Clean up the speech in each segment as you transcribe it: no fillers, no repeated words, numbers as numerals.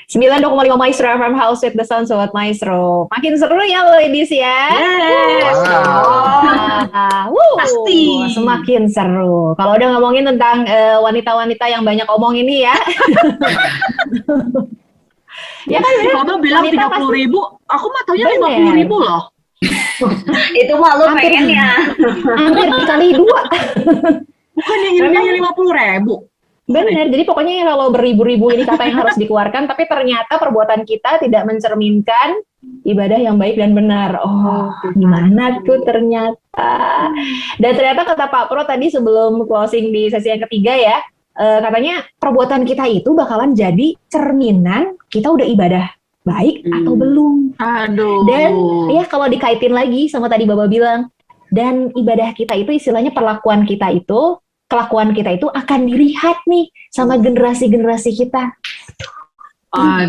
9,5 Maestro FM House with the Sound, Sobat Maestro. Makin seru ya ladies ya. Yes. Pasti. Semakin seru. Kalau udah ngomongin tentang wanita-wanita yang banyak omong ini ya. Ya kan ya. Kamu bilang 30.000, aku mah taunya 50.000 loh. Itu mah lu pengennya. Hampir kali 2. Bukan yang ngirimnya 50.000. Benar, jadi pokoknya kalau beribu-ribu ini kata yang harus dikeluarkan, tapi ternyata perbuatan kita tidak mencerminkan ibadah yang baik dan benar. Oh, gimana tuh ternyata. Dan ternyata kata Pak Pro tadi sebelum closing di sesi yang ketiga ya, katanya perbuatan kita itu bakalan jadi cerminan kita udah ibadah baik atau belum. Aduh. Dan ya kalau dikaitin lagi sama tadi Baba bilang, dan ibadah kita itu istilahnya kelakuan kita itu akan dilihat nih sama generasi-generasi kita.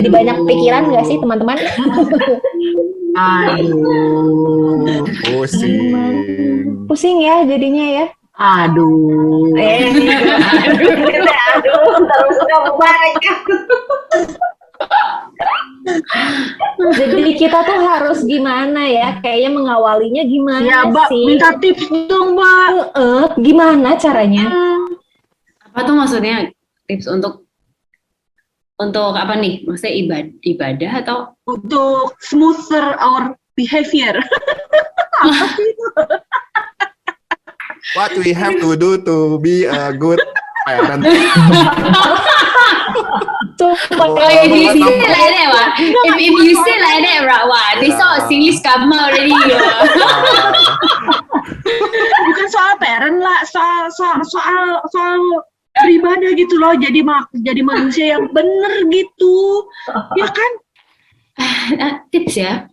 Jadi banyak pikiran nggak sih teman-teman? Aduh. Pusing ya jadinya ya. Aduh. Terus kamu banyak. Jadi kita tuh harus gimana ya? Kayaknya mengawalinya gimana ya, Mbak, sih? minta tips dong, Mbak. Gimana caranya? Apa tuh maksudnya tips untuk apa nih? Maksudnya ibadah atau untuk smoother our behavior? What we have to do to be a good parent? If you say like that, if you say like that, right? Wow, this all Singlish come out already. Bukan soal parent lah, soal beribadah gitu loh. Jadi manusia yang bener gitu, ya kan? Tips ya.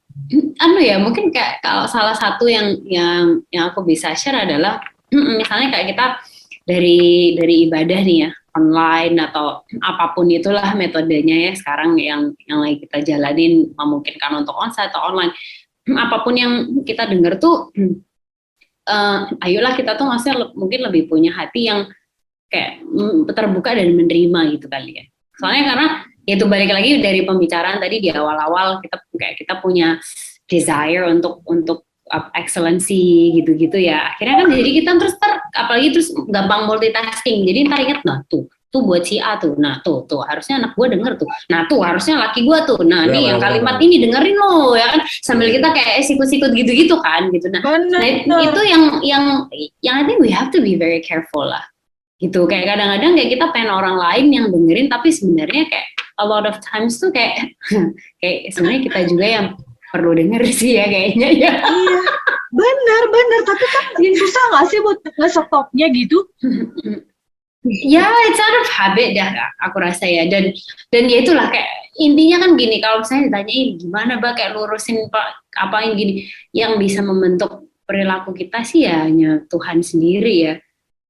Ya mungkin kayak kalau salah satu yang aku bisa share adalah misalnya kayak kita dari ibadah nih ya, online atau apapun itulah metodenya ya sekarang yang lagi kita jalanin, memungkinkan untuk onsite atau online, apapun yang kita dengar tuh ayolah kita tuh maksudnya mungkin lebih punya hati yang kayak terbuka dan menerima gitu kali ya. Soalnya karena itu balik lagi dari pembicaraan tadi di awal-awal, kita punya desire untuk excellency gitu-gitu ya. Akhirnya kan jadi kita apalagi terus gampang multitasking. Jadi ntar inget, nah tuh buat si A tuh, nah tuh harusnya anak gue denger tuh, nah tuh harusnya laki gue tuh, nah nih yang kalimat ini dengerin lo ya kan, sambil kita kayak sikut-sikut gitu-gitu kan gitu. Nah itu yang I think we have to be very careful lah gitu. Kayak kadang-kadang kayak kita pengen orang lain yang dengerin, tapi sebenarnya kayak a lot of times tuh kayak sebenarnya kita juga yang perlu denger sih ya kayaknya ya. Iya, benar. Tapi kan susah nggak sih buat nge-stopnya gitu? Ya, it's out of habit dah aku rasa ya. Dan ya itulah kayak intinya kan gini, kalau saya ditanyain gimana Mbak kayak lurusin apain gini, yang bisa membentuk perilaku kita sih ya hanya Tuhan sendiri ya.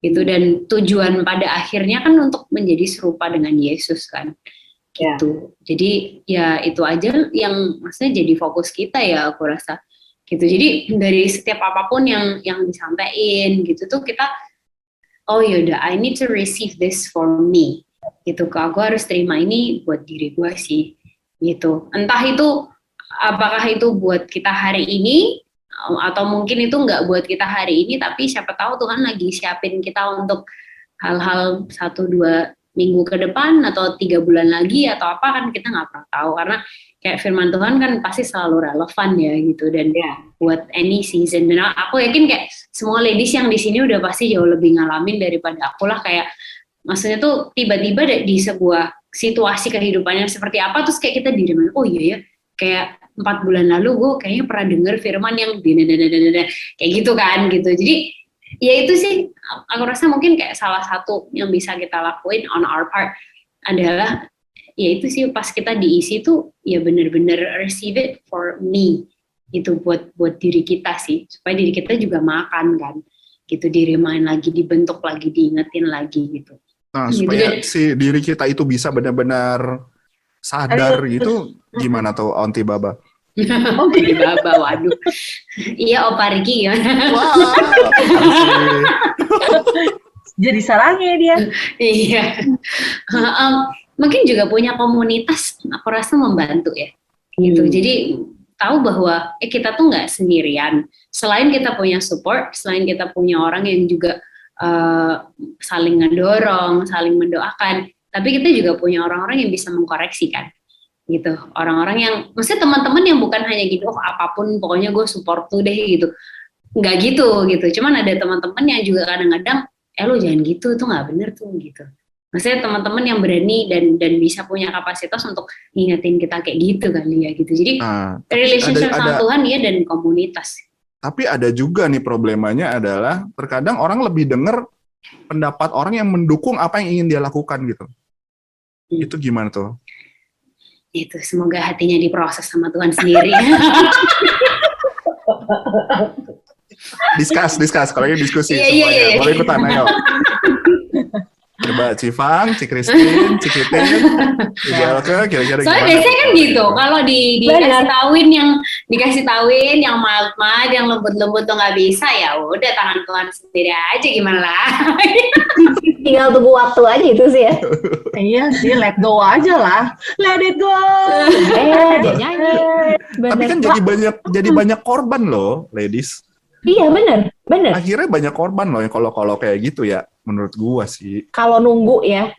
Gitu, dan tujuan pada akhirnya kan untuk menjadi serupa dengan Yesus kan. Gitu. Jadi ya itu aja yang maksudnya jadi fokus kita ya aku rasa gitu. Jadi dari setiap apapun yang disampaikan gitu tuh kita yaudah I need to receive this for me gitu. Aku harus terima ini buat diri gue sih gitu. Entah itu apakah itu buat kita hari ini atau mungkin itu nggak buat kita hari ini, tapi siapa tahu Tuhan lagi siapin kita untuk hal-hal 1-2 minggu ke depan atau 3 bulan lagi atau apa, kan kita nggak pernah tahu, karena kayak firman Tuhan kan pasti selalu relevan ya gitu, dan buat any season. Dan aku yakin kayak semua ladies yang di sini udah pasti jauh lebih ngalamin daripada aku lah, kayak maksudnya tuh tiba-tiba di sebuah situasi kehidupannya seperti apa terus kayak kita diri mana, oh iya ya kayak 4 bulan lalu gue kayaknya pernah denger firman yang kayak gitu kan gitu. Jadi ya itu sih aku rasa mungkin kayak salah satu yang bisa kita lakuin on our part adalah ya itu sih pas kita diisi tuh ya bener-bener receive it for me, itu buat diri kita sih, supaya diri kita juga makan kan gitu, di-remind lagi, dibentuk lagi, diingetin lagi gitu. Nah supaya si diri kita itu bisa benar-benar sadar gitu, gimana tuh Aunty Baba? Aunty Baba, waduh. Iya Opa Riki ya. Wow. Jadi sarangnya dia. Iya. mungkin juga punya komunitas, aku rasa membantu ya. Gitu. Jadi tahu bahwa kita tuh nggak sendirian. Selain kita punya support, selain kita punya orang yang juga saling ngedorong, saling mendoakan, tapi kita juga punya orang-orang yang bisa mengkoreksi kan. Gitu. Orang-orang yang, maksudnya teman-teman yang bukan hanya gitu, oh apapun pokoknya gue support tuh deh gitu. Nggak gitu. Cuman ada teman-teman yang juga kadang-kadang, lo jangan gitu, tuh nggak bener tuh gitu. Maksudnya teman-teman yang berani dan bisa punya kapasitas untuk ngingetin kita kayak gitu kali ya gitu. Jadi relationship sama Tuhan ya dan komunitas. Tapi ada juga nih problemanya adalah terkadang orang lebih dengar pendapat orang yang mendukung apa yang ingin dia lakukan gitu. Itu gimana tuh? Itu semoga hatinya diproses sama Tuhan sendiri. Discuss. Kalau ini diskusi semuanya. Boleh ikutan, ayo. Coba Cifang, Christine, Cikitin, Igelke, kira-kira soalnya gimana? Biasanya kan gitu, kalau dikasih tauin yang mild, yang lembut-lembut tuh nggak bisa, ya udah tangan Tuhan sendiri aja gimana lah. Tinggal tunggu waktu aja itu sih ya. Iya sih, let go aja lah. Let it go. Dia nyanyi. Tapi kan jadi banyak korban loh, ladies. Iya benar. Akhirnya banyak korban loh yang kalau kayak gitu ya, menurut gua sih. Kalau nunggu ya.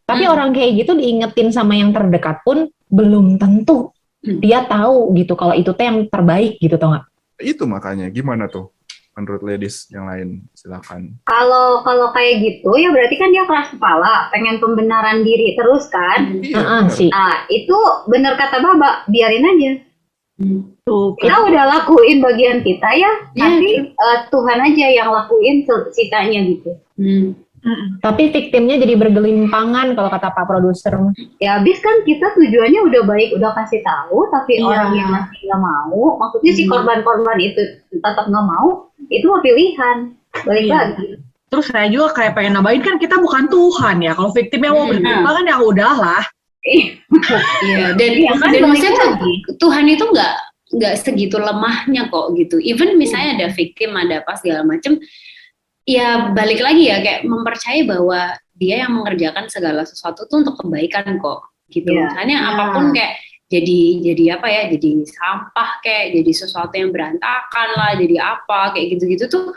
Tapi orang kayak gitu diingetin sama yang terdekat pun belum tentu dia tahu gitu kalau itu teh yang terbaik gitu, tau nggak? Itu makanya gimana tuh menurut ladies yang lain, silakan. Kalau kayak gitu ya berarti kan dia keras kepala, pengen pembenaran diri terus kan. Sih. Nah itu bener kata Baba, biarin aja. Tuh, Kita udah lakuin bagian kita ya, tapi Tuhan aja yang lakuin sisanya gitu. Tapi victimnya jadi bergelimpangan kalau kata Pak Produser. Ya habis kan kita tujuannya udah baik, udah kasih tahu, tapi orang yang masih nggak mau, maksudnya si korban-korban itu tetap nggak mau, itu mah pilihan. Balik lagi. terus saya juga kayak pengen nambahin kan kita bukan Tuhan ya. Kalau victimnya mau bergelimpangan ya udahlah. Iya, dan maksudnya Tuhan itu nggak segitu lemahnya kok gitu. Even misalnya ada victim, ada apa segala macem, ya balik lagi ya kayak mempercayai bahwa dia yang mengerjakan segala sesuatu tuh untuk kebaikan kok gitu. Misalnya apapun kayak jadi apa ya, jadi sampah kayak jadi sesuatu yang berantakan lah, jadi apa kayak gitu-gitu tuh,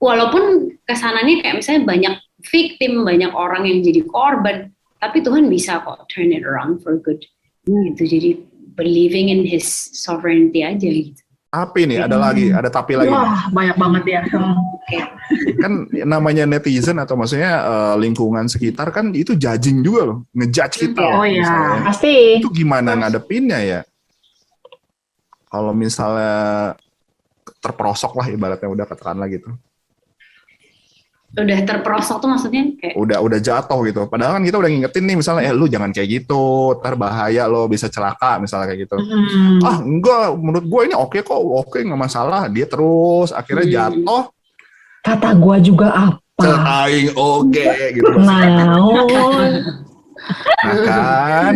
walaupun kesananya kayak misalnya banyak victim, banyak orang yang jadi korban, tapi Tuhan bisa kok turn it around for good gitu. Jadi believing in His sovereignty aja gitu. Tapi nih ada tapi lagi. Wah, banyak banget ya. Kan namanya netizen atau maksudnya lingkungan sekitar kan itu judging juga loh, ngejudge kita. Oh iya, pasti. Itu gimana ngadepinnya ya? Kalau misalnya terperosok lah ibaratnya, udah katakanlah gitu. Udah terperosok tuh maksudnya kayak Udah jatuh gitu. Padahal kan kita udah ngingetin nih misalnya, lu jangan kayak gitu, ntar bahaya lo, bisa celaka misalnya kayak gitu. Ah enggak, menurut gue ini oke kok, oke nggak masalah. Dia terus akhirnya jatuh. Kata gua juga apa? Aing oke gitu. Naon. Nah kan.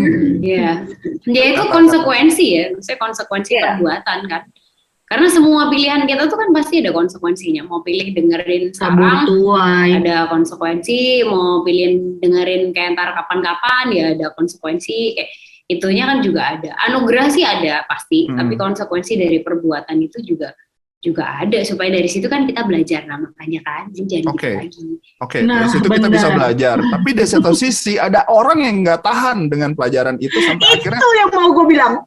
ya itu konsekuensi ya, maksudnya konsekuensi perbuatan kan. Karena semua pilihan kita tuh kan pasti ada konsekuensinya. Mau pilih dengerin sekarang, ada konsekuensi. Mau pilih dengerin kayak ntar kapan-kapan, ya ada konsekuensi. Kayak itunya kan juga ada. Anugerah sih ada pasti, tapi konsekuensi dari perbuatan itu juga ada. Supaya dari situ kan kita belajar, nah makanya kan jangan gitu lagi. Oke, dari situ kita bisa belajar. Tapi di satu sisi ada orang yang nggak tahan dengan pelajaran itu sampai akhirnya. Itu yang mau gue bilang.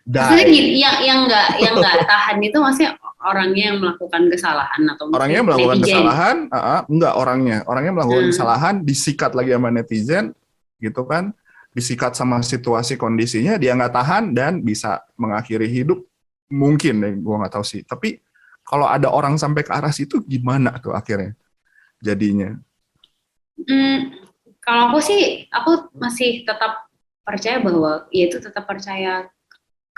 Maksudnya gini, yang nggak tahan itu maksudnya orangnya yang melakukan kesalahan atau orangnya melakukan kesalahan, orangnya melakukan kesalahan, disikat lagi sama netizen, gitu kan, disikat sama situasi kondisinya, dia nggak tahan dan bisa mengakhiri hidup, mungkin deh, gue nggak tahu sih. Tapi kalau ada orang sampai ke arah situ, gimana tuh akhirnya jadinya? Kalau aku sih, aku masih tetap percaya bahwa ya itu tetap percaya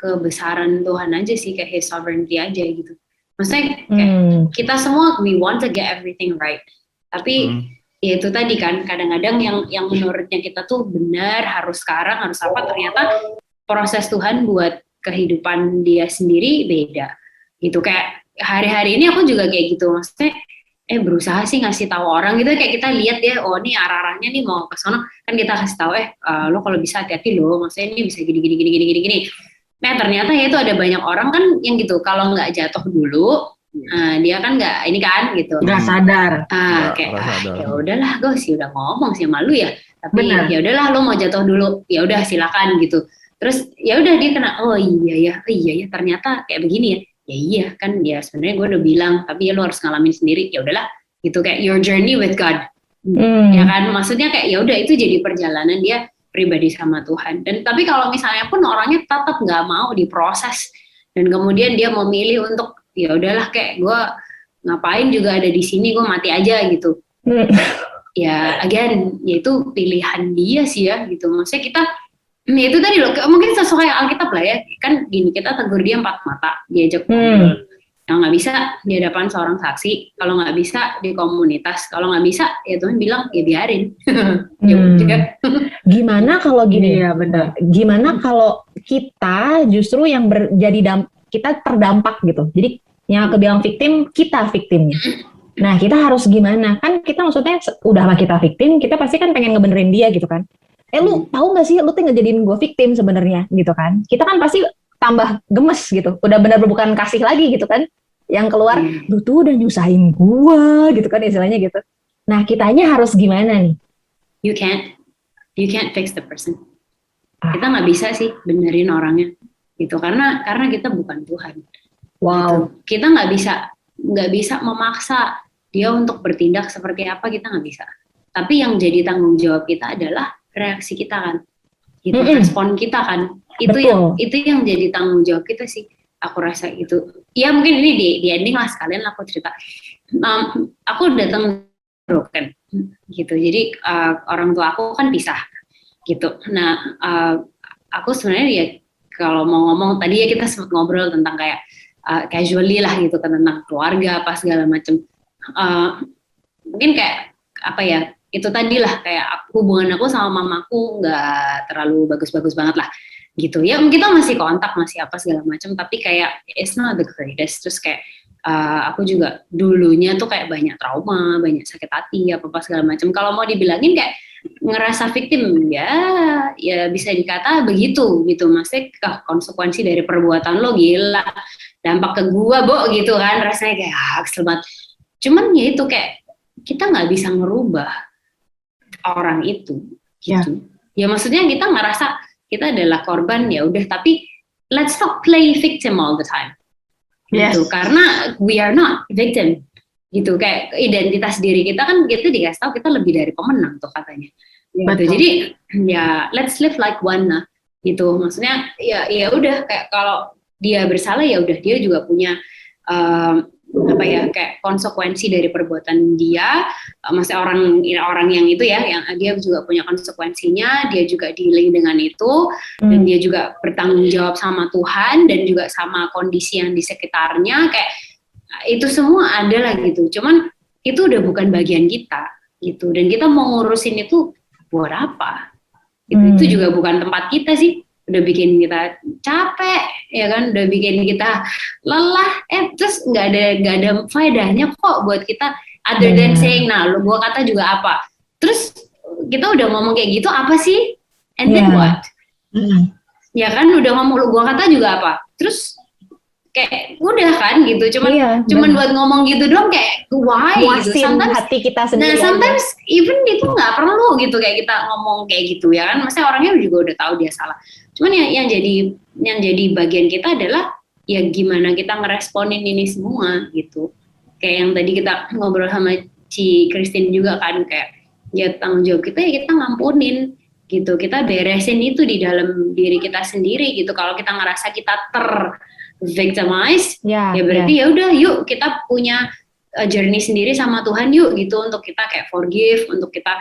kebesaran Tuhan aja sih, kayak His sovereignty aja gitu. Maksudnya kayak kita semua we want to get everything right. Tapi ya itu tadi kan kadang-kadang yang menurutnya kita tuh benar, harus sekarang, harus apa, ternyata proses Tuhan buat kehidupan dia sendiri beda. Gitu kayak hari-hari ini aku juga kayak gitu. Maksudnya berusaha sih ngasih tahu orang gitu, kayak kita lihat ya, oh nih arah-arahnya nih mau ke sono, kan kita kasih tahu lo kalau bisa hati-hati lo, maksudnya ini bisa gini gini gini gini gini gini. Nah ternyata ya itu ada banyak orang kan yang gitu, kalau nggak jatuh dulu dia kan nggak ini kan gitu, Nggak sadar. kayak sadar. ya udahlah gue sih udah ngomong sih sama lu ya, tapi Benar. ya udahlah lo mau jatuh dulu, ya udah silakan gitu. Terus ya udah dia kena, oh iya ya ternyata kayak begini ya. Ya iya kan, ya sebenarnya gue udah bilang, tapi ya lo harus ngalamin sendiri. Ya udahlah, gitu kayak your journey with God, ya kan? Maksudnya kayak ya udah itu jadi perjalanan dia pribadi sama Tuhan. Dan tapi kalau misalnya pun orangnya tetap nggak mau diproses dan kemudian dia memilih untuk ya udahlah kayak gue ngapain juga ada di sini, gue mati aja gitu. Ya again, ya itu pilihan dia sih ya gitu. Maksudnya kita ya itu tadi loh, mungkin sesuai Alkitab lah ya, kan gini, kita tegur dia 4 mata, diajak ngobrol, kalau nggak bisa di hadapan seorang saksi, kalau nggak bisa di komunitas, kalau nggak bisa ya Tuhan bilang ya biarin. Ya udah. Gimana kalau gini? Iya benar. Gimana kalau kita justru yang kita terdampak gitu. Jadi yang aku bilang victim, kita victimnya. Nah, kita harus gimana? Kan kita maksudnya udah lah kita victim, kita pasti kan pengen ngebenerin dia gitu kan. Lu tahu nggak sih, lu tuh ngejadiin gue victim sebenarnya gitu kan. Kita kan pasti tambah gemes gitu. Udah benar-benar bukan kasih lagi gitu kan. Yang keluar, lu tuh udah nyusahin gue gitu kan istilahnya gitu. Nah, kitanya harus gimana nih? You can't fix the person. Kita nggak bisa sih benerin orangnya gitu, karena kita bukan Tuhan. Wow. Gitu. Kita nggak bisa memaksa dia untuk bertindak seperti apa, kita nggak bisa. Tapi yang jadi tanggung jawab kita adalah reaksi kita kan, gitu, respon kita kan, itu yang jadi tanggung jawab kita sih. Aku rasa itu. Ya mungkin ini di ending lah sekalian aku cerita. Aku datang broken, gitu. Jadi orang tua aku kan pisah, gitu. Nah aku sebenarnya ya kalau mau ngomong tadi ya kita sempat ngobrol tentang kayak casually lah gitu kan, tentang keluarga apa segala macam. Mungkin kayak apa ya? Itu tadi lah kayak hubungan aku sama mamaku nggak terlalu bagus-bagus banget lah gitu ya, kita masih kontak masih apa segala macam, tapi kayak it's not the greatest. Terus kayak aku juga dulunya tuh kayak banyak trauma, banyak sakit hati apa segala macam. Kalau mau dibilangin kayak ngerasa victim ya bisa dikata begitu gitu, maksudnya konsekuensi dari perbuatan lo gila dampak ke gua gitu kan, rasanya kayak kesel banget. Cuman ya itu kayak kita nggak bisa ngerubah orang itu gitu. Ya maksudnya kita ngerasa kita adalah korban, ya udah, tapi let's stop play victim all the time. Gitu. Karena we are not victim. Gitu, kayak identitas diri kita kan kita dikasih tahu kita lebih dari pemenang tuh katanya. Gitu. Jadi ya let's live like one lah. Gitu. Maksudnya ya udah kayak kalau dia bersalah ya udah, dia juga punya kayak konsekuensi dari perbuatan dia. Maksudnya orang yang itu ya, yang dia juga punya konsekuensinya, dia juga dealing dengan itu, dan dia juga bertanggung jawab sama Tuhan dan juga sama kondisi yang di sekitarnya, kayak itu semua ada lah gitu. Cuman itu udah bukan bagian kita gitu, dan kita mau ngurusin itu buat apa? Itu juga bukan tempat kita sih. Udah bikin kita capek, ya kan, udah bikin kita lelah, terus nggak ada faedahnya kok buat kita, other than saying, nah lu gua kata juga apa, terus kita udah ngomong kayak gitu apa sih, and then what, ya kan, udah ngomong lu gua kata juga apa, terus kayak udah kan gitu, cuman buat ngomong gitu doang, kayak why gitu. Sometimes hati kita sendiri. Nah sometimes even itu nggak perlu gitu, kayak kita ngomong kayak gitu ya kan, maksudnya orangnya juga udah tahu dia salah. Cuman yang jadi bagian kita adalah ya gimana kita ngeresponin ini semua gitu. Kayak yang tadi kita ngobrol sama Ci Christine juga kan, kayak ya tanggung jawab kita ya kita ngampunin gitu, kita beresin itu di dalam diri kita sendiri gitu. Kalau kita ngerasa kita victimize, ya berarti ya udah, yuk kita punya journey sendiri sama Tuhan yuk gitu, untuk kita kayak forgive, untuk kita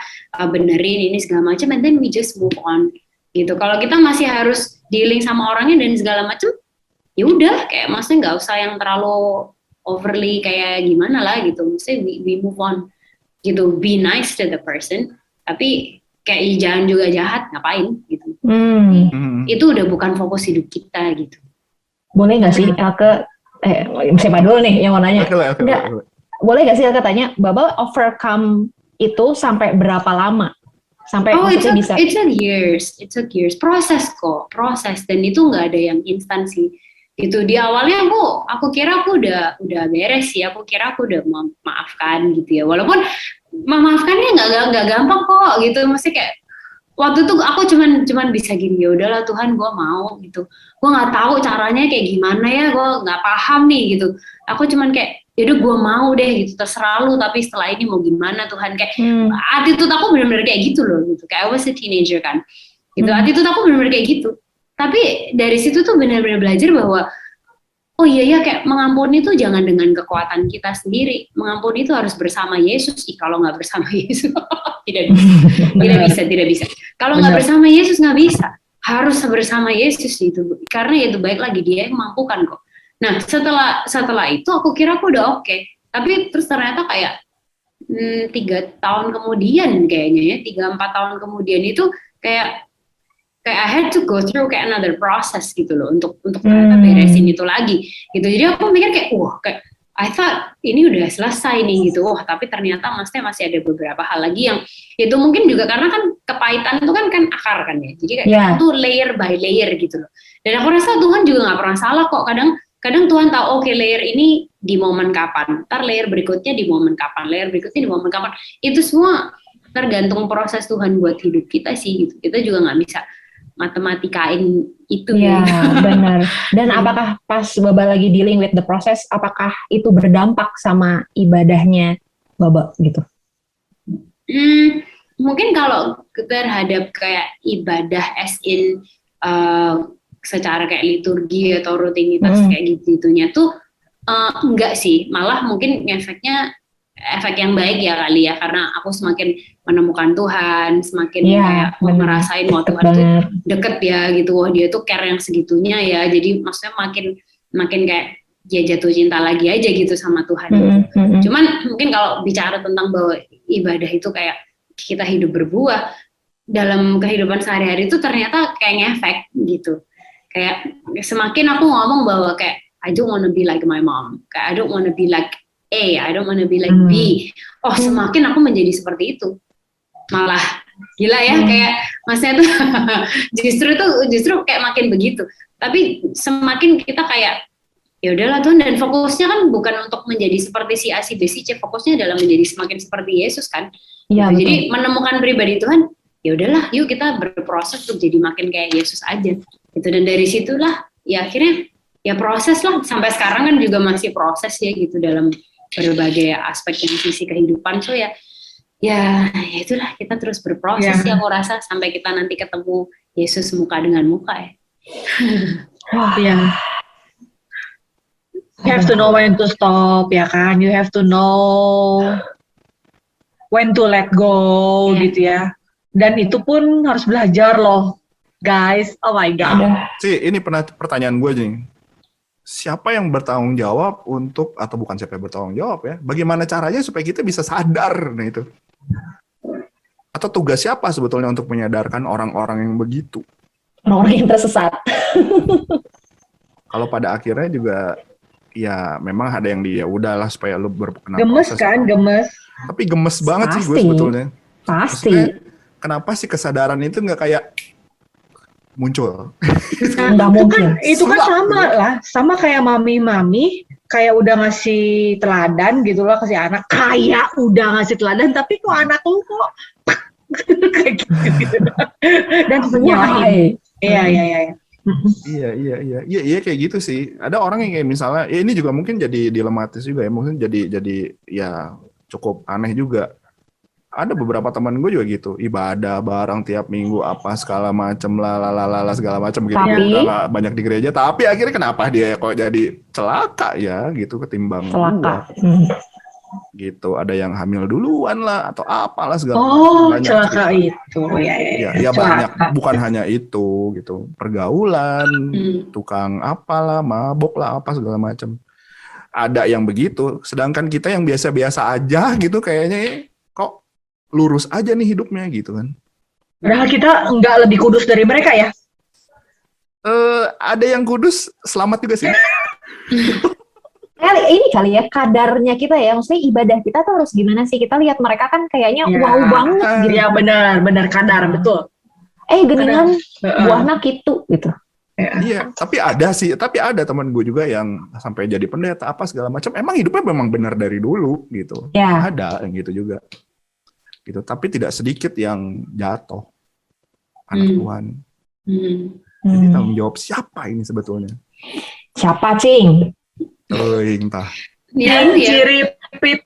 benerin ini segala macam, and then we just move on gitu. Kalau kita masih harus dealing sama orangnya dan segala macam, ya udah, kayak maksudnya nggak usah yang terlalu overly kayak gimana lah gitu, maksudnya we move on gitu, be nice to the person, tapi kayak jangan juga jahat, ngapain gitu. Itu udah bukan fokus hidup kita gitu. Boleh nggak sih siapa dulu nih yang mau nanya? boleh gak sih Kakak tanya, Baba overcome itu sampai berapa lama? Sampai Oh, maksudnya bisa. it took years. Proses kok, proses, dan itu nggak ada yang instan sih. Itu di awalnya aku kira aku udah beres sih. Aku kira aku udah memaafkan gitu ya. Walaupun memaafkannya nggak gampang kok gitu. Maksudnya kayak waktu itu aku cuman bisa gini, ya udahlah Tuhan, gue mau gitu. Gue nggak tahu caranya kayak gimana ya, gue nggak paham nih gitu. Aku cuman kayak, yaudah gue mau deh gitu, terserah lu, tapi setelah ini mau gimana Tuhan, kayak attitude aku benar-benar kayak gitu loh gitu. Kayak I was a teenager kan gitu, attitude aku benar-benar kayak gitu. Tapi dari situ tuh benar-benar belajar bahwa oh iya ya, kayak mengampuni itu jangan dengan kekuatan kita sendiri. Mengampuni itu harus bersama Yesus. Kalau nggak bersama Yesus tidak bisa. Kalau nggak bersama Yesus nggak bisa. Harus bersama Yesus itu. Karena itu baik lagi, Dia yang mampukan kok. Nah setelah itu aku kira aku udah oke. Tapi terus ternyata kayak 3 tahun kemudian kayaknya ya, 3-4 tahun kemudian itu kayak I had to go through kayak another process gitu loh untuk ternyata beresin itu lagi gitu. Jadi aku mikir kayak kayak I thought ini udah selesai nih gitu. Tapi ternyata masih ada beberapa hal lagi yang itu mungkin juga karena kan kepahitan itu kan akar kan ya. Jadi kayak itu layer by layer gitu loh. Dan aku rasa Tuhan juga nggak pernah salah kok. Kadang Tuhan tahu oke, layer ini di momen kapan, ntar layer berikutnya di momen kapan, layer berikutnya di momen kapan. Itu semua tergantung proses Tuhan buat hidup kita sih gitu. Kita juga nggak bisa matematikain itu. Iya, benar. Dan apakah pas Baba lagi dealing with the process, apakah itu berdampak sama ibadahnya Baba gitu? Mungkin kalau terhadap kayak ibadah as in secara kayak liturgi atau rutinitas kayak gitu-gitunya tuh enggak sih. Malah mungkin efek yang baik ya kali ya, karena aku semakin menemukan Tuhan, semakin kayak ngerasain bahwa Tuhan tuh deket ya gitu, wah Dia tuh care yang segitunya ya, jadi maksudnya makin kayak ya jatuh cinta lagi aja gitu sama Tuhan gitu. Cuman mungkin kalau bicara tentang bahwa ibadah itu kayak kita hidup berbuah dalam kehidupan sehari-hari itu ternyata kayak ngefek gitu. Kayak semakin aku ngomong bahwa kayak I don't wanna be like my mom, kayak I don't wanna be like A, I don't wanna be like B. Semakin aku menjadi seperti itu. Malah gila ya, kayak maksudnya tuh justru kayak makin begitu. Tapi semakin kita kayak ya udahlah Tuhan, dan fokusnya kan bukan untuk menjadi seperti si A, si B, si C, fokusnya adalah menjadi semakin seperti Yesus kan. Iya, gitu. Jadi menemukan pribadi Tuhan, ya udahlah yuk kita berproses untuk jadi makin kayak Yesus aja. Gitu. Dan dari situlah ya akhirnya ya proses lah, sampai sekarang kan juga masih proses ya gitu dalam berbagai aspek dan sisi kehidupan. So ya itulah, kita terus berproses ya aku rasa sampai kita nanti ketemu Yesus muka dengan muka ya. You have to know when to stop ya kan, you have to know when to let go gitu ya. Dan itu pun harus belajar loh guys, oh my god. Ini pertanyaan gue nih. Siapa yang bertanggung jawab untuk, atau bukan siapa yang bertanggung jawab ya, bagaimana caranya supaya kita bisa sadar, nah itu. Atau tugas siapa sebetulnya untuk menyadarkan orang-orang yang begitu? Orang-orang yang tersesat. Kalau pada akhirnya juga, ya memang ada yang ya udahlah supaya lu berkenan gemes proses. Kan, gemes. Tapi gemes banget sih gue sebetulnya. Pasti. Maksudnya, kenapa sih kesadaran itu nggak kayak muncul? Nggak mungkin. Itu kan sama lah, sama kayak mami kayak udah ngasih teladan gitu loh, kasih anak kayak udah ngasih teladan, tapi kok anak lu kok kayak gitu. Dan nyalahin. Iya. Iya kayak gitu sih. Ada orang yang kayak misalnya, ya ini juga mungkin jadi dilematis juga ya, mungkin jadi ya cukup aneh juga. Ada beberapa teman gue juga gitu, ibadah bareng tiap minggu apa segala macem lah segala macem gitu, udah banyak di gereja, tapi akhirnya kenapa dia kok jadi celaka ya gitu ketimbang celaka gitu. Ada yang hamil duluan lah atau apalah segala macam. Celaka itu ya banyak, bukan hanya itu gitu, pergaulan, tukang apalah, mabok lah apa segala macem. Ada yang begitu, sedangkan kita yang biasa-biasa aja gitu kayaknya kok lurus aja nih hidupnya gitu kan. Padahal kita nggak lebih kudus dari mereka ya? Ada yang kudus, selamat juga sih. Ini kali ya kadarnya kita ya, maksudnya ibadah kita tuh harus gimana sih? Kita lihat mereka kan kayaknya Ya. wow banget gitu. Iya benar kadar betul. Geningan Heeh. buahnya gitu gitu. Iya, tapi ada teman gue juga yang sampai jadi pendeta apa segala macam. Emang hidupnya memang benar dari dulu gitu. Ya. Ada yang gitu juga. Gitu, tapi tidak sedikit yang jatuh anak Tuhan. Jadi tanggung jawab siapa ini sebetulnya? Siapa, Cing? Entah. Ya, itu ya. Ciri pip.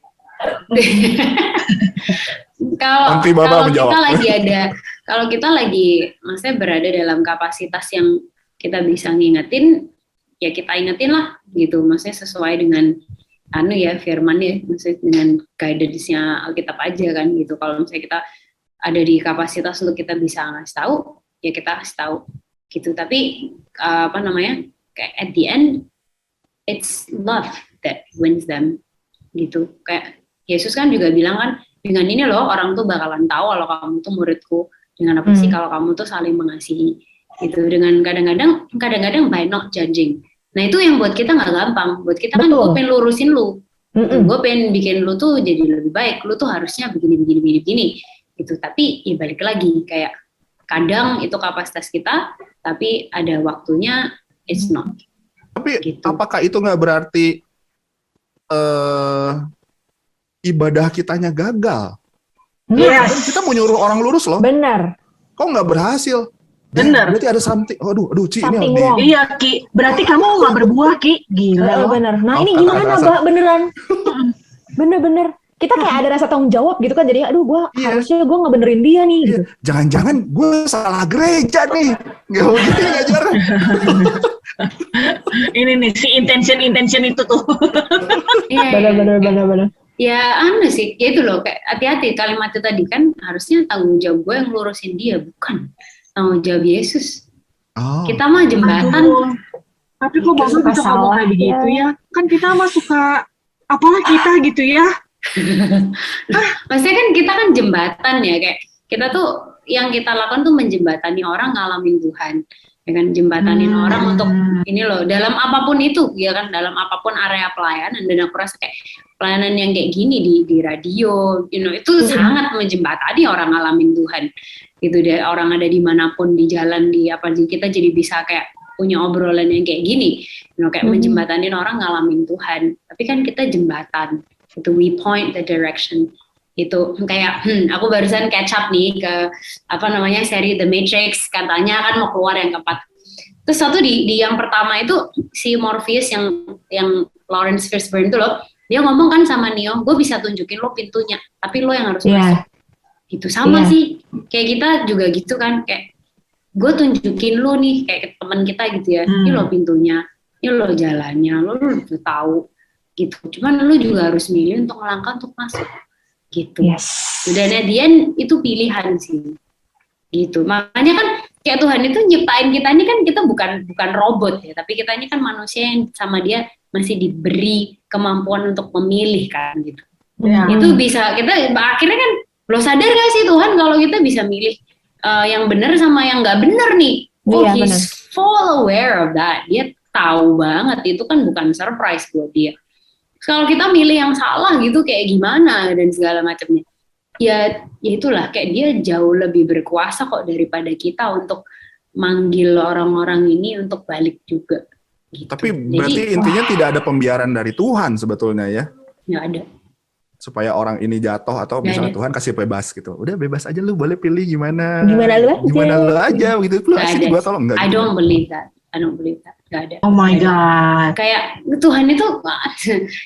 Kalau Nanti Bapak menjawab. kalau kita lagi maksudnya berada dalam kapasitas yang kita bisa ngingetin, ya kita ingetin lah gitu, maksudnya sesuai dengan firman ya, maksudnya dengan guidance-nya Alkitab aja kan gitu. Kalau misalnya kita ada di kapasitas untuk kita bisa ngasih tahu, ya kita kasih tahu gitu. Tapi kayak at the end it's love that wins them gitu. Kayak Yesus kan juga bilang kan, dengan ini loh orang tuh bakalan tahu kalau kamu tuh muridku, dengan apa sih, kalau kamu tuh saling mengasihi gitu. Dengan kadang-kadang by not judging. Nah itu yang buat kita nggak gampang. Buat kita kan gue pengen lurusin lu, gue pengen bikin lu tuh jadi lebih baik, lu tuh harusnya begini gitu. Tapi ya balik lagi, kayak kadang itu kapasitas kita, tapi ada waktunya it's not. Tapi gitu. apakah itu nggak berarti ibadah kitanya gagal? Yes. Kita mau nyuruh orang lurus loh. Benar. Kok nggak berhasil? Benar. Berarti ada something. Aduh, Ci, ini Something harus wrong. Iya Ki, berarti kamu nggak berbuah Ki, gila. Bener. Nah Oh, ini kata gimana rasa. Mbak, beneran? Bener. Kita kayak ada rasa tanggung jawab gitu kan, jadi harusnya gue ngebenerin dia nih gitu. Jangan-jangan gue salah gereja nih. Nggak begitu ya ngajar. Ini nih si intention itu tuh. Iya. Bener. Ya sih, ya itu loh, kayak hati-hati kalimat itu tadi kan, harusnya tanggung jawab gue yang ngurusin dia, bukan tanggung jawab Yesus. Oh. Kita mah jembatan. Aduh. Tapi kok Bapak Suka bisa ngomong salah, kayak begitu ya? Kan kita mah suka, apalah kita gitu ya? Maksudnya kan kita kan jembatan ya, kayak kita tuh yang kita lakukan tuh menjembatani orang ngalamin Tuhan, ya kan, jembatanin orang untuk ini loh, dalam apapun itu, ya kan, dalam apapun area pelayanan. Dan aku rasa kayak pelayanan yang kayak gini di radio, itu sangat menjembatani orang ngalamin Tuhan. Gitu deh, orang ada dimanapun, di jalan, di apa, kita jadi bisa kayak punya obrolan yang kayak gini, kayak menjembatanin orang ngalamin Tuhan. Tapi kan kita jembatan, itu we point the direction. Itu kayak aku barusan catch up nih ke seri The Matrix, katanya kan mau keluar yang keempat. Terus satu di yang pertama itu si Morpheus yang Lawrence Fishburne itu loh, dia ngomong kan sama Neo, gue bisa tunjukin lo pintunya, tapi lo yang harus masuk. Gitu sama sih, kayak kita juga gitu kan, kayak gue tunjukin lo nih, kayak ke teman kita gitu ya, ini lo pintunya, ini lo jalannya, lo udah tahu gitu. Cuman lo juga harus milih untuk melangkah untuk masuk. Gitu. Yes. Dan Dian itu pilihan sih. Gitu. Makanya kan kayak Tuhan itu nyiptain kita ini kan, kita bukan robot ya, tapi kita ini kan manusia yang sama dia masih diberi kemampuan untuk memilih kan gitu. Itu bisa kita akhirnya kan, lo sadar gak sih Tuhan kalau kita bisa milih yang benar sama yang nggak benar nih? He's full aware of that. Dia tahu banget, itu kan bukan surprise buat dia. Kalau kita milih yang salah gitu kayak gimana dan segala macamnya, ya itulah, kayak dia jauh lebih berkuasa kok daripada kita untuk manggil orang-orang ini untuk balik juga gitu. Tapi berarti intinya tidak ada pembiaran dari Tuhan sebetulnya ya? Nggak ada. Supaya orang ini jatuh atau misalnya Tuhan kasih bebas gitu, udah bebas aja, lu boleh pilih gimana lu aja gitu. Lu asik gua tolong enggak? I don't believe that. Gak ada. Oh my God. Kayak Tuhan itu,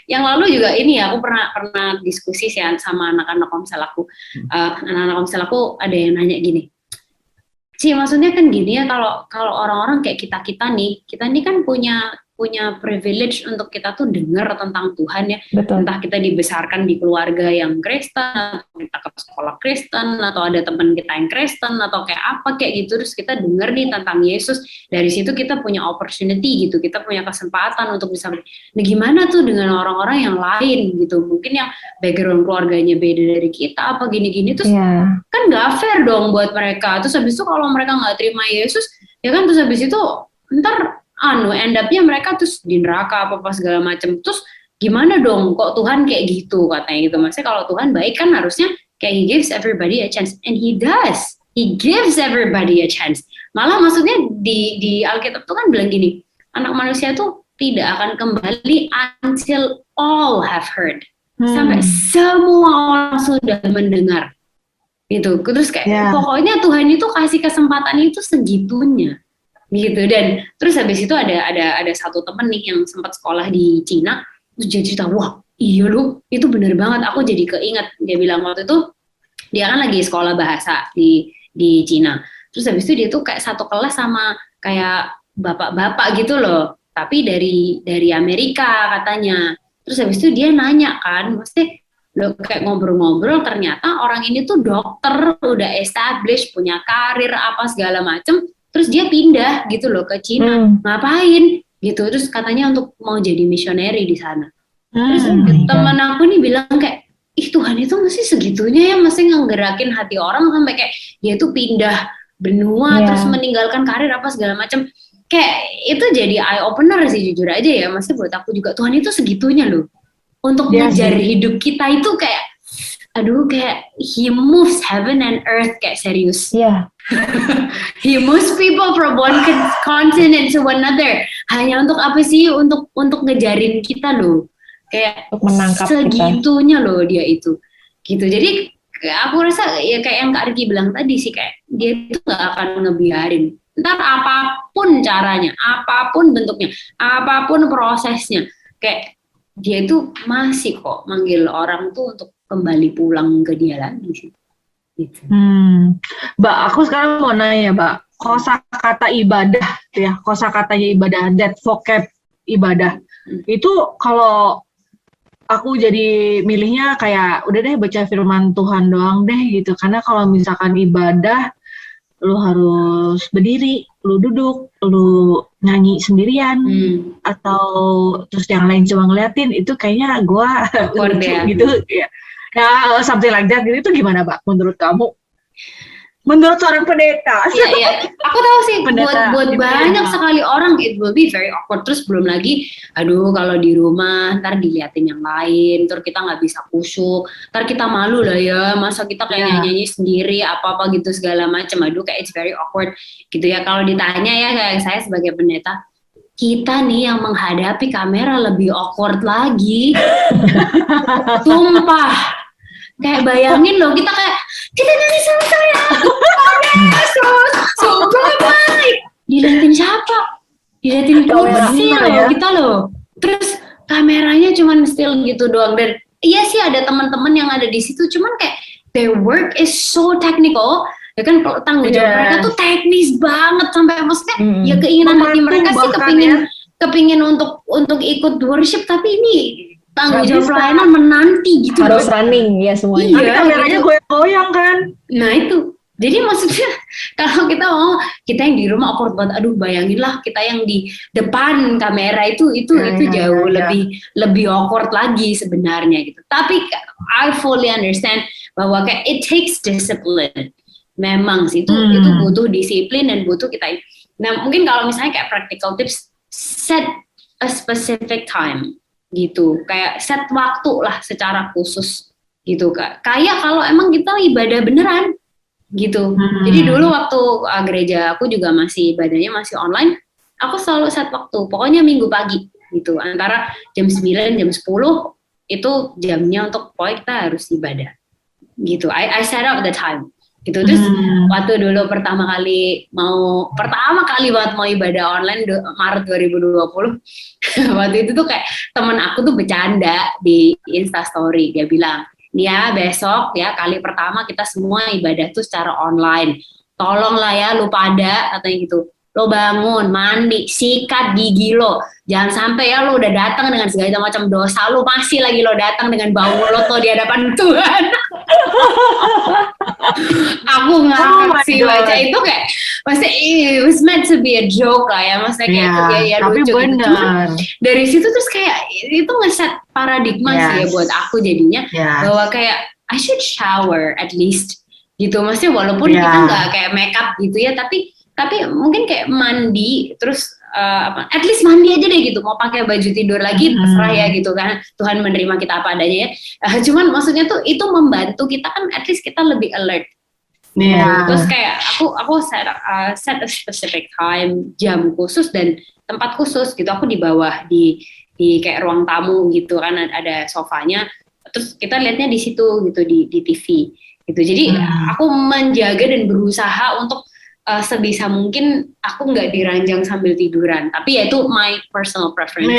yang lalu juga ini ya, aku pernah diskusi sih sama anak-anak komsel aku. Anak-anak komsel aku ada yang nanya gini, Ci, maksudnya kan gini ya, kalau orang-orang kayak kita nih kan punya privilege untuk kita tuh dengar tentang Tuhan ya. Betul. Entah kita dibesarkan di keluarga yang Kristen, atau kita ke sekolah Kristen, atau ada teman kita yang Kristen, atau kayak apa kayak gitu, terus kita dengar nih tentang Yesus. Dari situ kita punya opportunity gitu, kita punya kesempatan untuk bisa. Nah gimana tuh dengan orang-orang yang lain gitu, mungkin yang background keluarganya beda dari kita, apa gini-gini, terus kan nggak fair dong buat mereka. Terus habis itu kalau mereka nggak terima Yesus, ya kan, terus habis itu ntar end up-nya mereka terus di neraka apa segala macam. Terus gimana dong kok Tuhan kayak gitu katanya gitu. Maksudnya kalau Tuhan baik kan harusnya kayak he gives everybody a chance, and he does. He gives everybody a chance. Malah maksudnya di Alkitab tuh kan bilang gini, anak manusia tuh tidak akan kembali until all have heard. Sampai semua orang sudah mendengar. Gitu. Terus kayak pokoknya Tuhan itu kasih kesempatan itu segitunya. Gitu. Dan terus habis itu ada satu temen nih yang sempat sekolah di Cina, terus dia cerita, wah iya lu, itu bener banget, aku jadi keinget. Dia bilang waktu itu dia kan lagi sekolah bahasa di Cina. Terus habis itu dia tuh kayak satu kelas sama kayak bapak-bapak gitu loh, tapi dari Amerika katanya. Terus habis itu dia nanya kan, mesti lo kayak ngobrol-ngobrol, ternyata orang ini tuh dokter, udah established, punya karir apa segala macem. Terus dia pindah gitu loh ke Cina, ngapain gitu? Terus katanya untuk mau jadi misioneri di sana. Terus teman aku nih bilang kayak, ih Tuhan itu mesti segitunya ya, mesti nggerakin hati orang sampai kayak dia tuh pindah benua, terus meninggalkan karir apa segala macam. Kayak itu jadi eye opener sih jujur aja ya, mesti buat aku juga Tuhan itu segitunya loh. Untuk ngejar hidup kita itu kayak, aduh kayak he moves heaven and earth, kayak serius. He moves people from one continent to another. Hanya untuk apa sih? Untuk ngejarin kita loh. Kayak untuk menangkap segitunya kita loh dia itu. Gitu. Jadi aku rasa ya kayak yang Kak Riki bilang tadi sih, kayak dia itu gak akan ngebiarin. Ntar apapun caranya, apapun bentuknya, apapun prosesnya, kayak dia itu masih kok manggil orang tuh untuk kembali pulang ke dia lagi sih. Gitu. Mbak, aku sekarang mau nanya, Mbak, kosakata ibadah, ya, kosakatanya ibadah, that vocab ibadah, itu kalau aku jadi milihnya kayak udah deh baca firman Tuhan doang deh gitu, karena kalau misalkan ibadah lu harus berdiri, lu duduk, lu nyanyi sendirian, atau terus yang lain cuma ngeliatin, itu kayaknya gua lucu gitu ya. Ya, something like that gitu. Itu gimana, Mbak, menurut kamu? Menurut seorang pendeta. Iya. Aku tahu sih, buat banyak sekali orang it will be very awkward. Terus belum lagi, aduh kalau di rumah ntar diliatin yang lain, ntar kita nggak bisa khusyuk, ntar kita malu lah ya, masa kita kayak nyanyi sendiri apa-apa gitu segala macam. Aduh kayak it's very awkward gitu ya. Kalau ditanya ya kayak saya sebagai pendeta, kita nih yang menghadapi kamera lebih awkward lagi. Sumpah. Kayak bayangin loh, kita nyanyi sama-sama ya. So baik. Dilihatin siapa? Dilihatin kursi loh, kita loh. Terus kameranya cuman still gitu doang. Dan iya sih ada teman-teman yang ada di situ, cuman kayak their work is so technical. Ya kan tanggung jawab mereka tuh teknis banget, sampai maksudnya ya keinginan hati mereka sih kepingin untuk ikut worship, tapi ini tanggung jawab pelayanan menanti gitu. Harus running ya semuanya. Iya, kameranya goyang-goyang kan. Nah itu. Jadi maksudnya kalau kita yang di rumah awkward banget, aduh bayangin lah kita yang di depan kamera itu jauh lebih awkward lagi sebenarnya gitu. Tapi I fully understand bahwa kayak it takes discipline. Memang sih itu butuh disiplin dan butuh kita. Nah mungkin kalau misalnya kayak practical tips, set a specific time gitu, kayak set waktu lah secara khusus gitu Kak. Kayak kalau emang kita ibadah beneran gitu. Jadi dulu waktu gereja aku juga masih ibadahnya masih online, aku selalu set waktu, pokoknya minggu pagi gitu, antara jam 9 jam 10 itu jamnya untuk pokoknya kita harus ibadah gitu. I set up the time gitu. Terus waktu dulu pertama kali banget mau ibadah online Maret 2020 waktu itu tuh kayak temen aku tuh bercanda di Instastory, dia bilang, ya besok ya kali pertama kita semua ibadah tuh secara online, tolonglah ya lu pada katanya gitu, lo bangun, mandi, sikat gigi lo, jangan sampai ya lo udah datang dengan segala macam dosa lo, masih lagi lo datang dengan bau mulut lo di hadapan Tuhan. Aku ngakak sih baca itu kayak, maksudnya it was meant to be a joke lah ya, maksudnya kayak ya lucu gitu. Cuman dari situ terus kayak itu ngeset paradigma sih ya buat aku jadinya, bahwa kayak I should shower at least gitu, maksudnya walaupun kita nggak kayak make up gitu ya, tapi mungkin kayak mandi terus at least mandi aja deh gitu, mau pakai baju tidur lagi terserah ya gitu kan, Tuhan menerima kita apa adanya ya. Cuman maksudnya tuh itu membantu kita kan, at least kita lebih alert. Terus kayak aku set a specific time, jam khusus dan tempat khusus gitu. Aku di bawah di kayak ruang tamu gitu kan, ada sofanya. Terus kita lihatnya di situ gitu, di TV gitu. Jadi aku menjaga dan berusaha untuk sebisa mungkin aku nggak diranjang sambil tiduran. Tapi ya itu my personal preference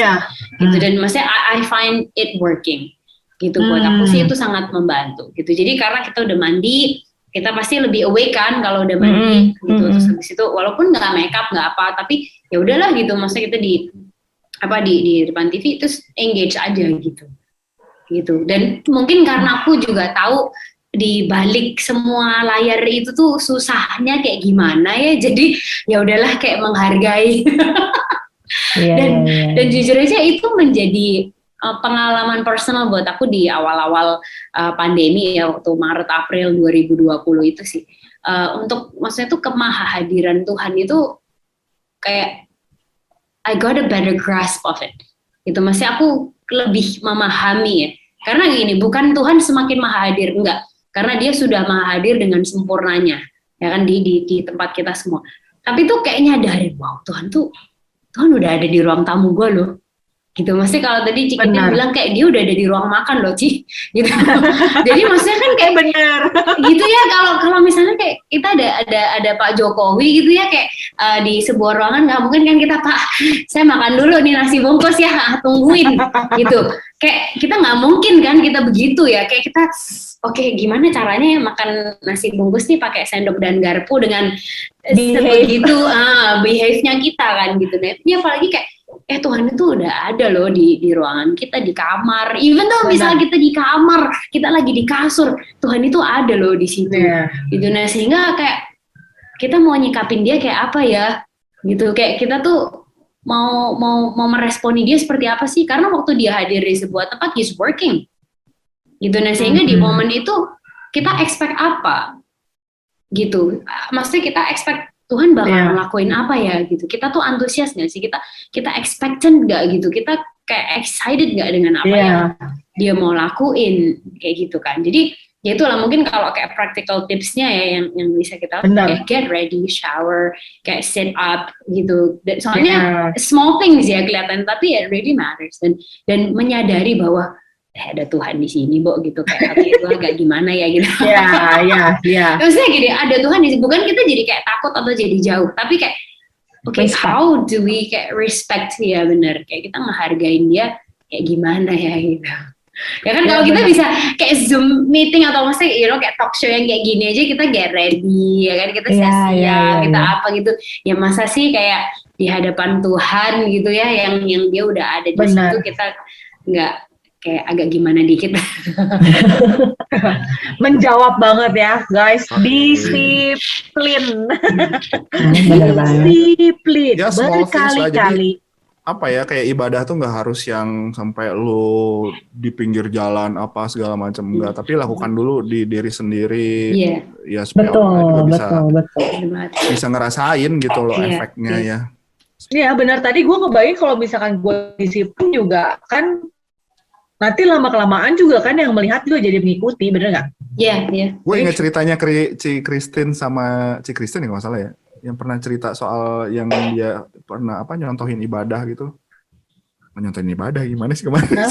gitu. Dan maksudnya I find it working gitu. Buat aku sih itu sangat membantu gitu. Jadi karena kita udah mandi, kita pasti lebih awake kan kalau udah mandi gitu. Terus habis itu walaupun nggak makeup nggak apa, tapi ya udahlah gitu. Maksudnya kita di depan TV terus engage aja gitu. Dan mungkin karena aku juga tahu di balik semua layar itu tuh susahnya kayak gimana ya, jadi ya udahlah kayak menghargai. Dan jujur aja itu menjadi pengalaman personal buat aku di awal-awal pandemi ya, waktu Maret April 2020 itu sih, untuk maksudnya tuh kemahahadiran Tuhan itu kayak I got a better grasp of it gitu. Maksudnya aku lebih memahami ya, karena gini, bukan Tuhan semakin maha hadir, enggak, karena dia sudah maha hadir dengan sempurnanya ya kan di tempat kita semua. Tapi tuh kayak nyadarin, wow, Tuhan udah ada di ruang tamu gue loh gitu. Maksudnya kalau tadi Cikitin bilang kayak dia udah ada di ruang makan loh, Ci gitu. Jadi maksudnya kan kayak bener gitu ya, kalau misalnya kayak kita ada Pak Jokowi gitu ya, kayak di sebuah ruangan nggak mungkin kan kita, Pak saya makan dulu nih nasi bungkus ya, tungguin gitu. Kayak kita nggak mungkin kan kita begitu ya, kayak kita oke, gimana caranya makan nasi bungkus nih pakai sendok dan garpu dengan sebegitu behave-nya kita kan gitu. Nah, ini apalagi kayak Tuhan itu udah ada loh di ruangan kita, di kamar. Even though misalnya kita di kamar, kita lagi di kasur, Tuhan itu ada loh di situ. Gitu. Nah, sehingga kayak kita mau nyikapin dia kayak apa ya? Gitu. Kayak kita tuh mau meresponi dia seperti apa sih? Karena waktu dia hadir di sebuah tempat, he's working. Gitu. Nah, sehingga di momen itu kita expect apa? Gitu. Maksudnya kita expect Tuhan bakal ngelakuin apa ya gitu. Kita tuh antusias nggak sih? Kita expectant nggak gitu? Kita kayak excited nggak dengan apa yang dia mau lakuin kayak gitu kan? Jadi ya itulah mungkin kalau kayak practical tipsnya ya yang bisa kita kayak get ready, shower, kayak sit up gitu. Soalnya small things ya kelihatan, tapi it really matters, dan menyadari bahwa ada Tuhan di sini, Bo, gitu, kayak hati itu agak gimana ya gitu. Maksudnya gini, ada Tuhan di sini, bukan kita jadi kayak takut atau jadi jauh, tapi kayak how do we kayak respect ya, bener, kayak kita ngehargain dia kayak gimana ya gitu. Ya kan kalau kita bisa kayak Zoom meeting atau maksudnya kayak talk show yang kayak gini aja kita get ready ya kan, kita siap-siap, kita apa gitu. Ya masa sih kayak di hadapan Tuhan gitu ya, yang dia udah ada di situ, kita nggak kayak agak gimana dikit. Menjawab banget ya guys, disiplin. Disiplin Ya, berkali-kali. Apa ya, kayak ibadah tuh nggak harus yang sampai lo di pinggir jalan apa segala macam, enggak, tapi lakukan dulu di diri sendiri. Ya supaya orang juga bisa ngerasain gitu loh efeknya ya. Iya benar, tadi gue ngebayang kalau misalkan gue disiplin juga kan nanti lama-kelamaan juga kan yang melihat juga jadi mengikuti, bener nggak? Iya. Gue ingat ceritanya Ci Kristin sama Ci Kristin ya, nggak masalah ya, yang pernah cerita soal yang dia pernah nyontohin ibadah gitu. Nyontohin ibadah gimana sih kemarin?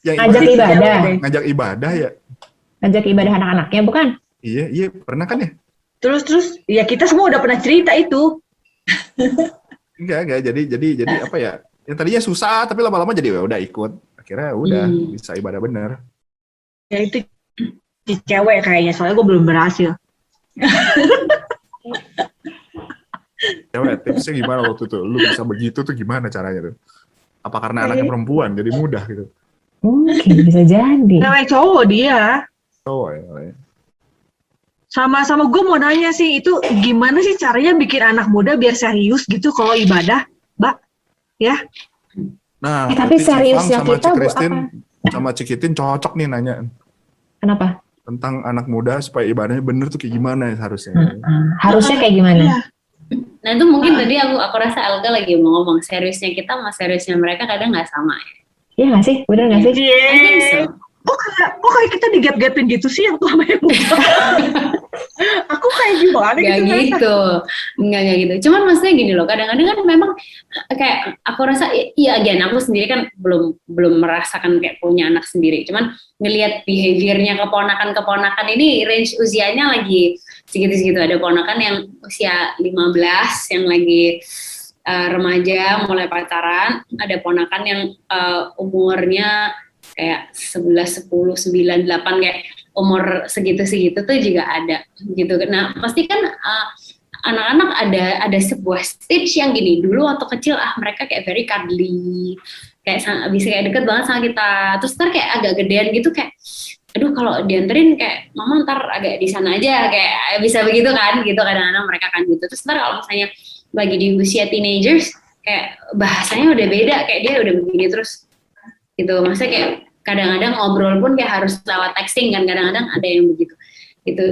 Ngajak ibadah ya. Ngajak ibadah anak-anaknya bukan? Iya pernah kan ya. Terus ya kita semua udah pernah cerita itu. Enggak, jadi apa ya? Yang tadinya susah tapi lama-lama jadi udah ikut. Akhirnya udah bisa ibadah bener. Ya itu cewek kayaknya, soalnya gue belum berhasil. Cewek, tipsnya gimana waktu itu? Lu bisa begitu tuh gimana caranya tuh? Apa karena anaknya perempuan jadi mudah gitu? Mungkin bisa jadi. Cewek cowok dia. Cowok ya. Sama-sama gue mau nanya sih, itu gimana sih caranya bikin anak muda biar serius gitu kalau ibadah, Mbak? Ya. Nah, tapi seriusnya sama kita Kristin sama Cikitin cocok nih nanya. Kenapa? Tentang anak muda supaya ibadahnya bener tuh kayak gimana ya harusnya. Harusnya kayak gimana? Nah itu mungkin tadi aku rasa Elga lagi mau ngomong seriusnya kita sama seriusnya mereka kadang nggak sama ya. Iya nggak sih? Bener nggak sih? I think so. Kok kayak kita digap-gapin gitu sih yang tua sama yang muda? Aku kayak gimana Nggak gitu. gitu, nggak gitu. Cuman maksudnya gini loh, kadang-kadang kan memang kayak aku rasa, iya again aku sendiri kan belum merasakan kayak punya anak sendiri. Cuman ngelihat behaviornya keponakan ini range usianya lagi segitu-segitu. Ada ponakan yang usia 15 yang lagi remaja mulai pacaran, ada ponakan yang umurnya kayak 11, 10, 9, 8 kayak umur segitu-segitu tuh juga ada gitu. Nah, pasti kan anak-anak ada sebuah stage yang gini. Dulu waktu kecil mereka kayak very cuddly, kayak bisa kayak deket banget sama kita. Terus ntar kayak agak gedean gitu kayak aduh kalau dianterin kayak mama ntar agak di sana aja kayak bisa begitu kan gitu, kadang-kadang mereka kan gitu. Terus ntar kalau misalnya lagi di usia teenagers kayak bahasanya udah beda, kayak dia udah begini terus gitu. Maksudnya kayak kadang-kadang ngobrol pun kayak harus lewat texting kan, kadang-kadang ada yang begitu gitu.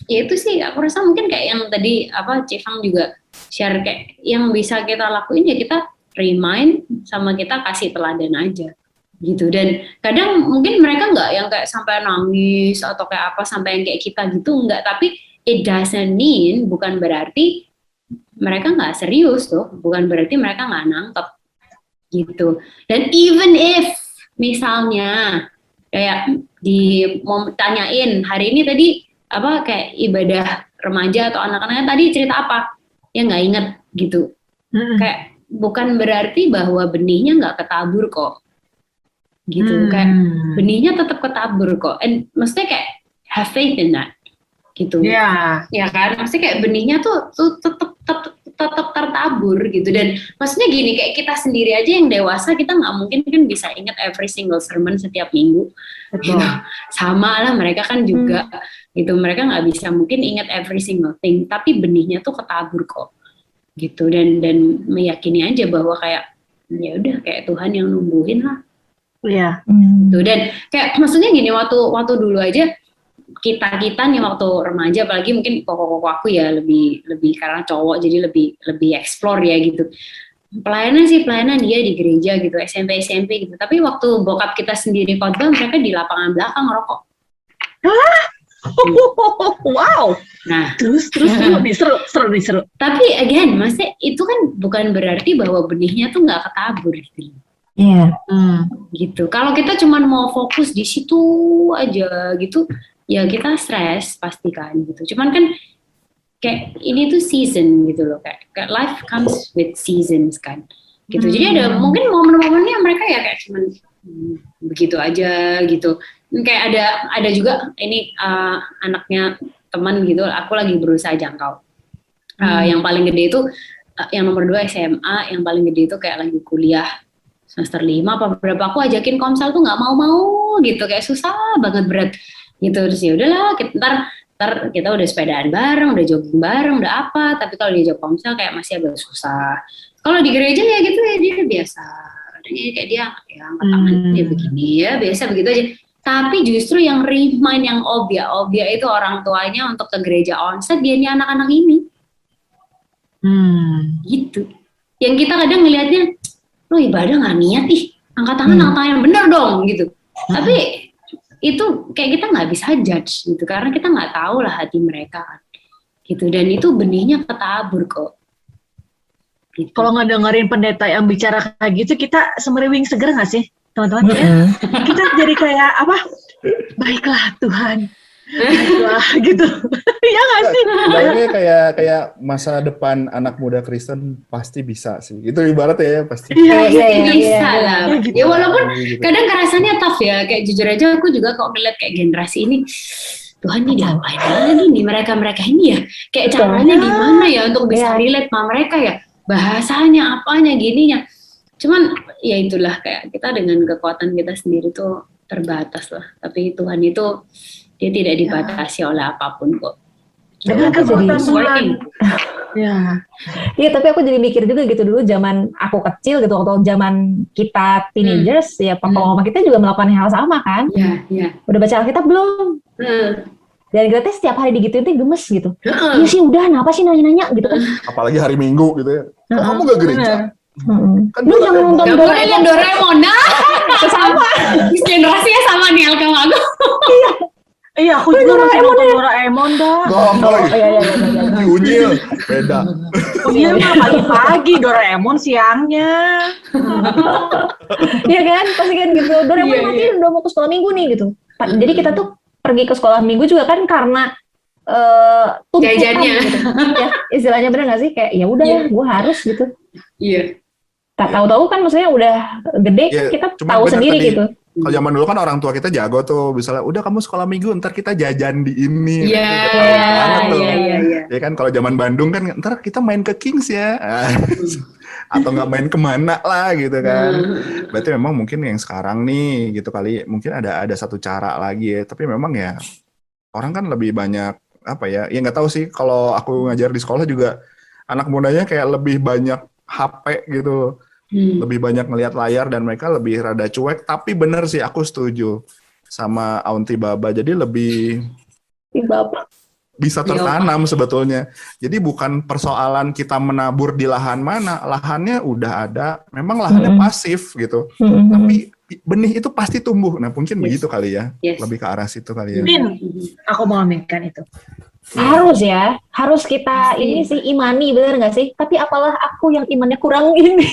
Ya itu sih aku rasa mungkin kayak yang tadi Cifang juga share, kayak yang bisa kita lakuin ya kita remind sama kita kasih teladan aja gitu. Dan kadang mungkin mereka nggak yang kayak sampai nangis atau kayak apa sampai yang kayak kita gitu, nggak. Tapi it doesn't mean, bukan berarti mereka nggak serius tuh, bukan berarti mereka nggak nangkep gitu. Dan even if misalnya kayak mau tanyain hari ini tadi kayak ibadah remaja atau anak-anaknya tadi cerita apa, ya nggak inget gitu. Kayak bukan berarti bahwa benihnya nggak ketabur kok gitu. Kayak benihnya tetap ketabur kok, and maksudnya kayak have faith in that gitu. Ya kan, maksudnya kayak benihnya tuh tetap tertabur gitu. Dan maksudnya gini, kayak kita sendiri aja yang dewasa, kita nggak mungkin kan bisa ingat every single sermon setiap minggu gitu. Sama lah mereka kan juga gitu, mereka nggak bisa mungkin ingat every single thing, tapi benihnya tuh ketabur kok gitu. Dan meyakini aja bahwa kayak ya udah kayak Tuhan yang numbuhin lah. Iya. Gitu. Dan kayak maksudnya gini, waktu dulu aja kita nih waktu remaja, apalagi mungkin koko aku ya lebih karena cowok jadi lebih explore ya gitu. Pelayanan dia di gereja gitu, SMP gitu. Tapi waktu bokap kita sendiri khotbah, mereka di lapangan belakang ngerokok. Wow. Nah, terus seru. Tapi again, maksudnya itu kan bukan berarti bahwa benihnya tuh nggak ketabur gitu. Iya. Gitu. Kalau kita cuma mau fokus di situ aja gitu, ya kita stres pasti kan gitu. Cuman kan kayak ini tuh season gitu loh, kayak life comes with seasons kan gitu. Jadi ada mungkin momen-momennya mereka ya kayak cuman begitu aja gitu. Kayak ada juga ini anaknya teman gitu, aku lagi berusaha jangkau. Yang paling gede itu yang nomor 2 SMA, yang paling gede itu kayak lagi kuliah semester 5 apa berapa, aku ajakin komsel tuh nggak mau gitu, kayak susah banget, berat gitu. Terus ya udahlah, ntar kita udah sepedaan bareng, udah jogging bareng, udah apa. Tapi kalau diajak komsel kayak masih agak susah. Kalau di gereja ya gitu ya dia biasa. Adanya kayak dia ya angkat tangan dia begini ya, biasa begitu aja. Tapi justru yang remind, yang obia itu orang tuanya untuk ke gereja onset dia nih anak-anak ini. Gitu. Yang kita kadang ngelihatnya, lo ibadah nggak niat, angkat tangan yang benar dong gitu. Tapi itu kayak kita nggak bisa judge gitu, karena kita nggak tahu lah hati mereka kan gitu. Dan itu benihnya ketabur kok gitu. Kalau ngedengerin pendeta yang bicara kayak gitu, kita semeriwing seger nggak sih teman-teman? Kita jadi kayak apa, baiklah Tuhan, baiklah gitu. Ya nggak sih? Kayaknya kayak masa depan anak muda Kristen pasti bisa sih. Itu ibaratnya ya pasti. Bisa lah. Ya walaupun kadang rasanya tough ya. Kayak jujur aja aku juga kok ngeliat kayak generasi ini, Tuhan nih diapain lagi nih mereka ini ya. Kayak caranya gimana ya untuk bisa relate sama mereka ya. Bahasanya, apanya, gininya. Cuman ya itulah, kayak kita dengan kekuatan kita sendiri tuh terbatas lah. Tapi Tuhan itu dia tidak dibatasi oleh apapun kok. Dengan kekuatan Tuhan. Iya, tapi aku jadi mikir juga gitu, dulu zaman aku kecil gitu, atau zaman kita teenagers, ya papa mama kita juga melakukan hal sama kan? Iya. Udah baca Alkitab belum? Dan kita teh setiap hari digituin teh gemes gitu. Iya sih udah, kenapa sih nanya-nanya gitu kan. Apalagi hari Minggu gitu ya. Kok kamu gak gereja? Kan Lu jangan nonton Gak boleh liat Doraemon. Nah, sama. generasinya sama nih Alka sama aku. Iya, aku juga masih nonton Doraemon dah. Gampang lagi. Iya. Unyil, beda. Iya mah pagi-pagi, Doraemon siangnya. Iya kan, pasti kan gitu. Doraemon mati udah mau ke sekolah minggu nih gitu. Jadi kita tuh pergi ke sekolah minggu juga kan karena tuntutan Jajannya. gitu. Ya, istilahnya bener nggak sih? Kayak ya udah ya, gue harus gitu. Iya. Tak tahu-tahu kan maksudnya udah gede Iya, kita cuma tahu bener sendiri tadi. gitu. Kalau zaman dulu kan orang tua kita jago tuh, misalnya udah kamu sekolah minggu, ntar kita jajan di ini. Iya, Gitu, tahu banget tuh. iya. Ya kan kalau zaman Bandung kan, ntar kita main ke Kings ya, atau nggak main kemana lah gitu kan. Berarti memang mungkin yang sekarang nih gitu kali, mungkin ada satu cara lagi ya. Tapi memang ya orang kan lebih banyak apa ya? Ya nggak tahu sih. Kalau aku ngajar di sekolah juga anak mudanya kayak lebih banyak HP gitu. Lebih banyak ngelihat layar dan mereka lebih rada cuek, tapi bener sih aku setuju sama Aunty Baba, jadi lebih Bapak. bisa tertanam sebetulnya. Jadi bukan persoalan kita menabur di lahan mana, lahannya udah ada, memang lahannya pasif gitu, tapi benih itu pasti tumbuh. Nah mungkin begitu kali ya, lebih ke arah situ kali ya. Min, aku mau aminkan itu. Harus ya, harus kita ini sih imani, bener nggak sih? Tapi apalah aku yang imannya kurang ini.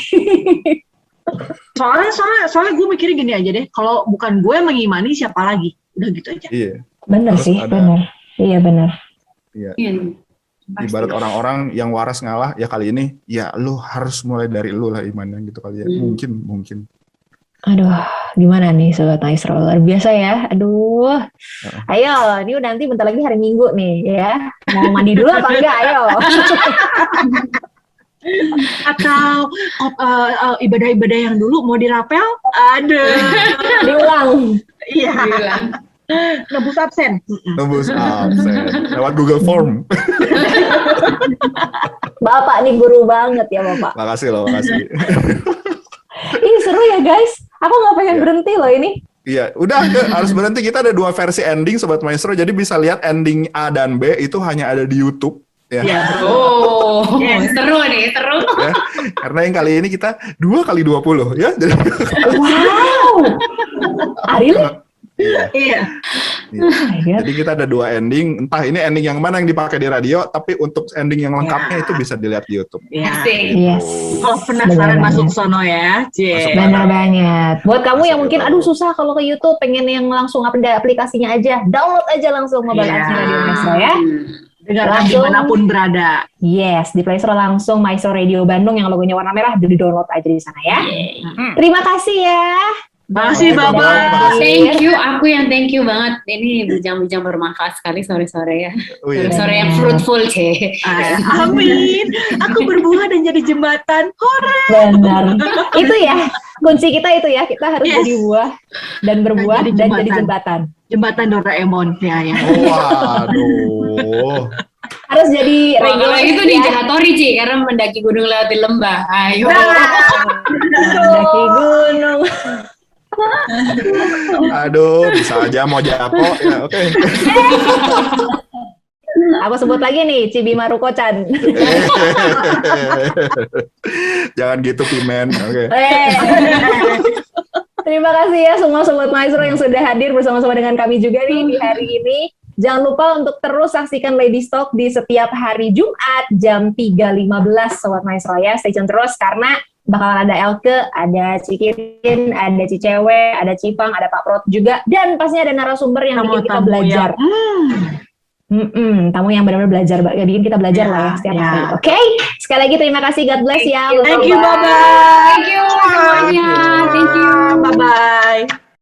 Soalnya gue mikirnya gini aja deh, kalau bukan gue yang mengimani siapa lagi? Udah gitu aja. Iya. Bener Harus sih, ada. bener. Iya bener. Iya. Iya. Ibarat orang-orang yang waras ngalah, ya kali ini, ya lu harus mulai dari lu lah imannya gitu kali ya. Mungkin. Aduh, gimana nih Sobat Maestro? Luar biasa ya. Aduh. Ayo, ini udah nanti bentar lagi hari Minggu nih ya. Mau mandi dulu apa enggak? Ayo. Atau ibadah-ibadah yang dulu mau dirapel? Aduh. Diulang. Iya. Nebus absen. Tembus absen lewat Google Form. Bapak nih guru banget ya Bapak. Makasih loh, makasih. Ih seru ya guys. Aku nggak pengen berhenti loh ini. Iya, udah harus berhenti. Kita ada 2 versi ending Sobat Maestro, jadi bisa lihat ending A dan B itu hanya ada di YouTube. Ya. Iya. Oh, seru nih, seru. Ya, karena yang kali ini kita 2x20 ya. Jadi, Wow. Ari nih. Iya. Jadi kita ada 2 ending. Entah ini ending yang mana yang dipakai di radio, tapi untuk ending yang lengkapnya itu bisa dilihat di YouTube. Iya. Asik. Yes. Kalau penasaran Bener masuk banget. sono ya. Cie. Benar banget. Buat kamu yang Masuk mungkin, YouTube. aduh susah kalau ke YouTube, pengen yang langsung aplikasinya aja, download aja langsung mobile Iya. apps Radio Maestro ya. Dengarkan Langsung. dimanapun berada. Yes, di Play Store langsung Maestro Radio Bandung yang logonya warna merah, di-download aja di sana ya. Terima kasih ya. Makasih Udah Bapak. hadir. Thank you, aku yang thank you banget. Ini bincang-bincang bermanfaat sekali sore-sore ya. Wih. Sore-sore yang fruitful, Ce. Amin. Aku berbuah dan jadi jembatan. Hore. Benar. Itu ya, kunci kita itu ya. Kita harus Yes. jadi buah dan berbuah Jadi dan jembatan. jadi jembatan. Jembatan Doraemon ya. Waduh. Harus jadi Wah, kalau itu di ya. Jahatori, Ci, karena mendaki gunung lewati lembah. Ayo. Mendaki gunung. Aduh, bisa aja mau japo ya. Oke. Aku sebut lagi nih, Cibi Maruko-chan. Jangan gitu Pimen. Oke. Terima kasih ya semua Sobat Maestro yang sudah hadir bersama-sama dengan kami juga nih di hari ini. Jangan lupa untuk terus saksikan Ladies Talk di setiap hari Jumat jam 3.15 Sobat Maestro ya. Stay tune terus karena bakalan ada Elke, ada Cikirin, ada Cicewe, ada Cipang, ada Pak Prot juga. Dan pastinya ada narasumber yang bikin kita Tamu-tamu belajar. Tamu yang benar-benar belajar, bikin kita belajar Ya, lah ya setiap ya. hari. Oke, sekali lagi terima kasih, God bless ya. Thank you, Bye-bye. bye-bye. Thank you semuanya.